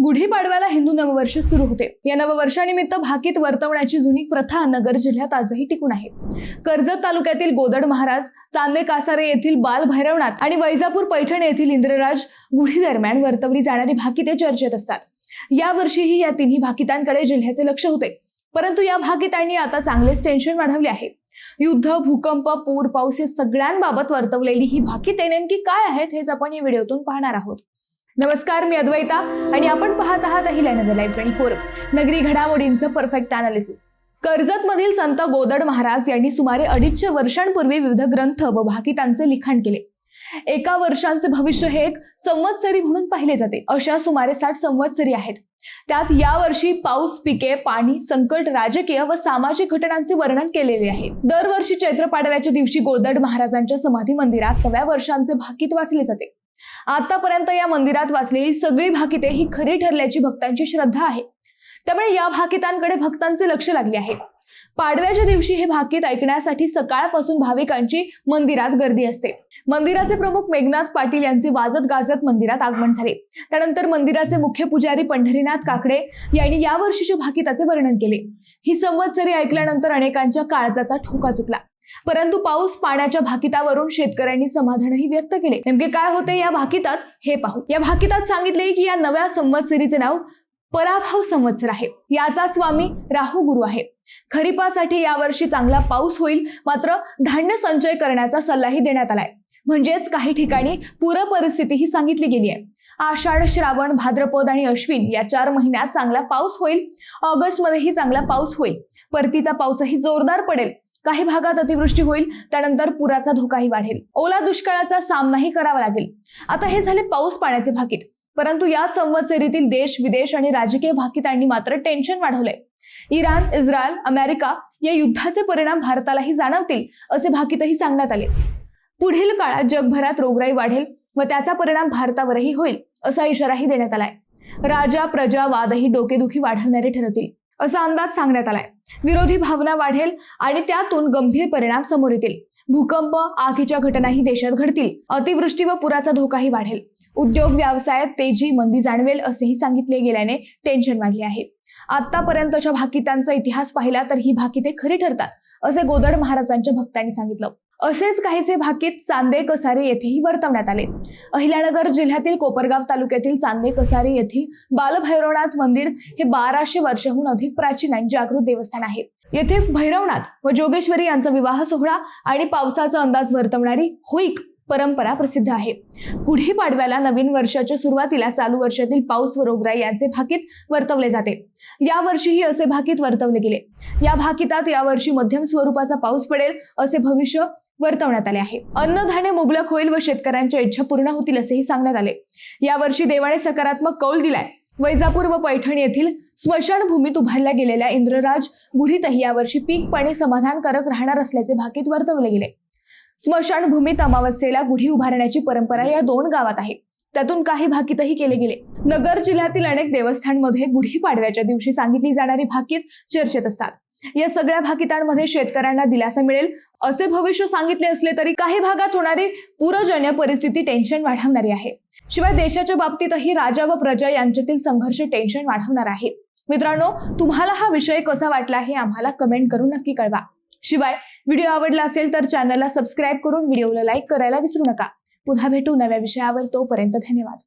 गुढीपाडव्याला हिंदू नववर्ष सुरू होते। या नववर्षानिमित्त भाकीत वर्तवण्याची जुनी प्रथा नगर जिल्ह्यात आजही टिकून आहे। कर्जत तालुक्यातील गोदड महाराज, चांदे कासारे येथील बाल भैरवनाथ आणि वैजापूर पैठण येथील इंद्रराज गुढी दरम्यान वर्तवली जाणारी भाकिते चर्चेत असतात। या वर्षीही या तिन्ही भाकितांकडे जिल्ह्याचे लक्ष होते, परंतु या भाकितांनी आता चांगलेच टेन्शन वाढवले आहे। युद्ध, भूकंप, पूर, पाऊस या सगळ्यांबाबत वर्तवलेली ही भाकिते नेमकी काय आहेत हेच आपण या व्हिडिओतून पाहणार आहोत। नमस्कार, मी अद्वैता आणि आपण पाहत आहात अहिल्यानगर लाईव्ह 24, नगरी घडामोडींचं परफेक्ट अनालिसिस। कर्जत मधील संत गोदड महाराज यांनी सुमारे 250 वर्षांपूर्वी विविध ग्रंथ व भाकितांचे लिखाण केले। एका वर्षांचे भविष्य हे एक संवत्सरी म्हणून पाहिले जाते। अशा सुमारे 60 संवत्सरी आहेत। त्यात या वर्षी पाऊस, पिके, पाणी, संकट, राजकीय व सामाजिक घटनांचे वर्णन केलेले आहे। दरवर्षी चैत्र पाडव्याच्या दिवशी गोदड महाराजांच्या समाधी मंदिरात नव्या वर्षांचे भाकीत वाचले जाते। आतापर्यंत या मंदिरात वाचलेली सगळी भाकिते ही खरी ठरल्याची भक्तांची श्रद्धा आहे। त्यामुळे या भाकितांकडे भक्तांचे लक्ष लागले आहे। पाडव्याच्या दिवशी हे भाकीत ऐकण्यासाठी सकाळपासून भाविकांची मंदिरात गर्दी असते। मंदिराचे प्रमुख मेघनाथ पाटील यांचे वाजत गाजत मंदिरात आगमन झाले। त्यानंतर मंदिराचे मुख्य पुजारी पंढरीनाथ काकडे यांनी या वर्षीच्या भाकिताचे वर्णन केले। ही संवत्सरी ऐकल्यानंतर अनेकांच्या काळजाचा ठोका चुकला, परंतु पाऊस पाण्याच्या भाकितावरून शेतकऱ्यांनी समाधानही व्यक्त केले। नेमके काय होते या भाकितात हे पाहू। या भाकितात सांगितले की या नव्या संवत्सरीचे नाव पराभव संवत्सर आहे। याचा स्वामी राहू गुरु आहे। खरीपासाठी यावर्षी चांगला पाऊस होईल, मात्र धान्य संचय करण्याचा सल्लाही देण्यात आलाय। म्हणजेच काही ठिकाणी पूर परिस्थितीही सांगितली गेली आहे। आषाढ, श्रावण, भाद्रपद आणि अश्विन या 4 महिन्यात चांगला पाऊस होईल। ऑगस्ट मध्येही चांगला पाऊस होईल। परतीचा पाऊसही जोरदार पडेल। काही भागात अतिवृष्टी होईल, त्यानंतर पुराचा धोकाही वाढेल। ओला दुष्काळाचा सामनाही करावा लागेल। आता हे झाले पाऊस पाण्याचे भाकीत, परंतु या संवत्सरीतील देश विदेश आणि राजकीय भाकितांनी मात्र टेन्शन वाढवलंय। इराण, इस्रायल, अमेरिका या युद्धाचे परिणाम भारतालाही जाणवतील असे भाकीतही सांगण्यात आले। पुढील काळात जगभरात रोगराई वाढेल व त्याचा परिणाम भारतावरही होईल असा इशाराही देण्यात आलाय। राजा प्रजा वादही डोकेदुखी वाढवणारे ठरतील असा अंदाज सांगण्यात आलाय। विरोधी भावना वाढेल आणि त्यातून गंभीर परिणाम समोर येतील। भूकंप, आगीच्या घटनाही देशात घडतील। अतिवृष्टी व पुराचा धोकाही वाढेल। उद्योग व्यवसायात तेजी मंदी जाणवेल असेही सांगितले गेल्याने टेन्शन वाढले आहे। आतापर्यंतच्या भाकितांचा इतिहास पाहिला तर ही भाकिते खरी ठरतात असे गोदड महाराजांच्या भक्तांनी सांगितलं। असेच काहीसे भाकीत चांदे कसारे येथेही वर्तवण्यात आले। अहिल्यानगर जिल्ह्यातील कोपरगाव तालुक्यातील चांदे कसारे येथील बालभैरवनाथ मंदिर हे 1200 वर्षांहून अधिक प्राचीन आणि जागृत देवस्थान आहे। येथे भैरवनाथ व जोगेश्वरी यांचा विवाह सोहळा आणि पावसाचा अंदाज वर्तवणारी होईक परंपरा प्रसिद्ध आहे। गुढीपाडव्याला नवीन वर्षाच्या सुरुवातीला चालू वर्षातील पाऊस व रोगराई यांचे भाकीत वर्तवले जाते। या वर्षीही असे भाकीत वर्तवले गेले। या भाकितात यावर्षी मध्यम स्वरूपाचा पाऊस पडेल असे भविष्य वर्तवण्यात आले आहे। अन्नधान्य मुबलक होईल व शेतकऱ्यांच्या इच्छा पूर्ण होतील असेही सांगण्यात आले। यावर्षी देवाने सकारात्मक कौल दिलाय। वैजापूर व पैठण येथील स्मशानभूमीत उभारल्या गेलेल्या इंद्रराज गुढीतही यावर्षी पीक पाणी समाधानकारक राहणार असल्याचे भाकीत वर्तवले गेले। स्मशानभूमीत अमावस्येला गुढी उभारण्याची परंपरा या 2 गावात आहे। त्यातून काही भाकीतही केले गेले। नगर जिल्ह्यातील अनेक देवस्थानांमध्ये गुढीपाडव्याच्या दिवशी सांगितली जाणारी भाकीत चर्चेत असतात। या सगळ्या भाकितांमध्ये शेतकऱ्यांना दिलासा मिळेल असे भविष्य सांगितले असले तरी काही भागात होणारी पूरजन्य परिस्थिती टेन्शन वाढवणारी आहे। शिवाय देशाच्या बाबतीतही राजा व प्रजा यांच्यातील संघर्ष टेन्शन वाढवणार आहे। मित्रांनो, तुम्हाला हा विषय कसा वाटला हे आम्हाला कमेंट करून नक्की कळवा। शिवाय व्हिडिओ आवडला असेल तर चॅनलला सबस्क्राईब करून व्हिडिओला लाईक करायला विसरू नका। पुन्हा भेटू नव्या विषयावर, तोपर्यंत धन्यवाद।